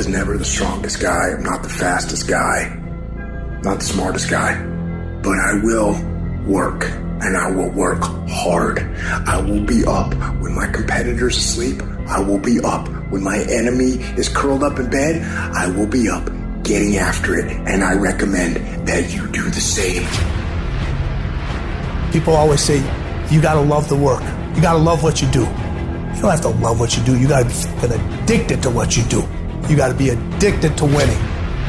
was never the strongest guy. I'm not the fastest guy. Not the smartest guy. But I will work, and I will work hard. I will be up when my competitor's asleep. I will be up when my enemy is curled up in bed. I will be up getting after it, and I recommend that you do the same. People always say, you gotta love the work. You gotta love what you do. You don't have to love what you do. You gotta be fucking addicted to what you do. You gotta be addicted to winning.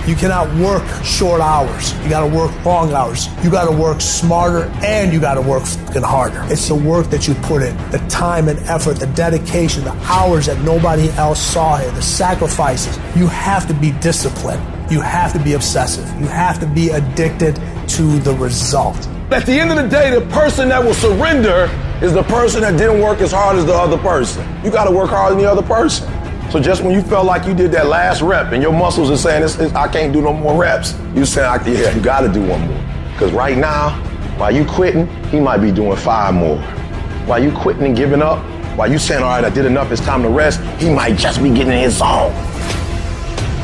You cannot work short hours. You gotta work long hours. You gotta work smarter, and you gotta work fucking harder. It's the work that you put in, the time and effort, the dedication, the hours that nobody else saw here, the sacrifices. You have to be disciplined. You have to be obsessive. You have to be addicted to the result. At the end of the day, the person that will surrender is the person that didn't work as hard as the other person. You got to work harder than the other person. So just when you felt like you did that last rep and your muscles are saying, I can't do no more reps, you saying, yeah, you got to do one more. Because right now, while you quitting, he might be doing 5 more. While you quitting and giving up, while you saying, all right, I did enough, it's time to rest, he might just be getting in his zone.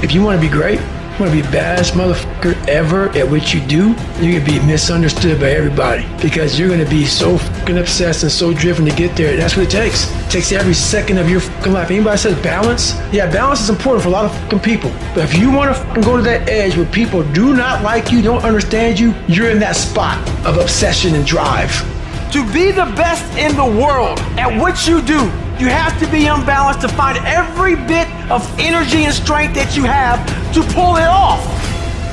If you want to be great, you want to be the baddest motherfucker ever at what you do, you're going to be misunderstood by everybody because you're going to be so fucking obsessed and so driven to get there. And that's what it takes. It takes every second of your fucking life. Anybody says balance? Yeah, balance is important for a lot of fucking people. But if you want to fucking go to that edge where people do not like you, don't understand you, you're in that spot of obsession and drive. To be the best in the world at what you do, you have to be unbalanced to find every bit of energy and strength that you have to pull it off.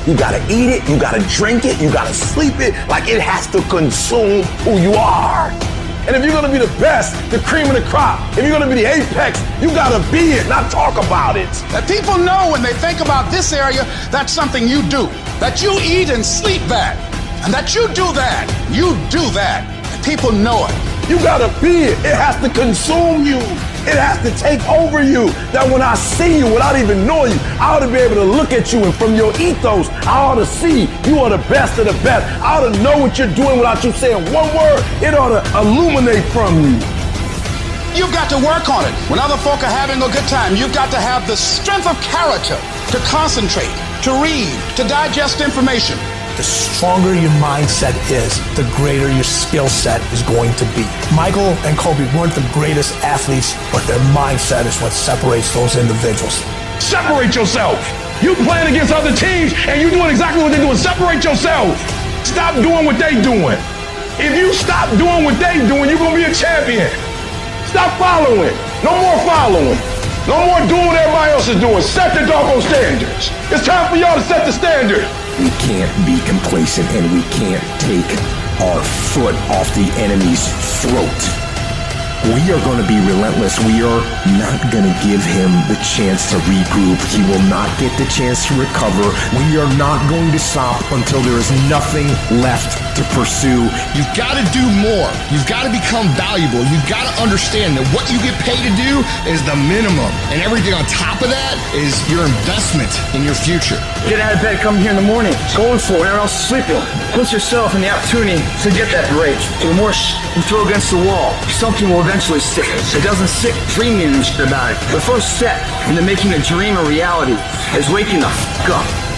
You gotta eat it, you gotta drink it, you gotta sleep it, like it has to consume who you are. And if you're gonna be the best, the cream of the crop, if you're gonna be the apex, you gotta be it, not talk about it. That people know when they think about this area, that's something you do. That you eat and sleep that. And that you do that. You do that. And people know it. You gotta be it. It has to consume you. It has to take over you. That when I see you without even knowing you, I ought to be able to look at you, and from your ethos, I ought to see you are the best of the best. I ought to know what you're doing without you saying one word. It ought to illuminate from you. You've got to work on it. When other folk are having a good time, you've got to have the strength of character to concentrate, to read, to digest information. The stronger your mindset is, the greater your skill set is going to be. Michael and Kobe weren't the greatest athletes, but their mindset is what separates those individuals. Separate yourself. You playing against other teams and you doing exactly what they're doing. Separate yourself. Stop doing what they're doing. If you stop doing what they're doing, you're going to be a champion. Stop following. No more following. No more doing what everybody else is doing. Set the doggone standards. It's time for y'all to set the standard. We can't be complacent, and we can't take our foot off the enemy's throat. We are going to be relentless. We are not going to give him the chance to regroup. He will not get the chance to recover. We are not going to stop until there is nothing left to pursue. You've got to do more. You've got to become valuable. You've got to understand that what you get paid to do is the minimum. And everything on top of that is your investment in your future. Get out of bed, come here in the morning. Going for it, everyone else is sleeping. Put yourself in the opportunity to get that break. The more you throw against the wall, something will eventually stick. If it doesn't stick, dreaming about it. The first step into making a dream a reality is waking the fuck up.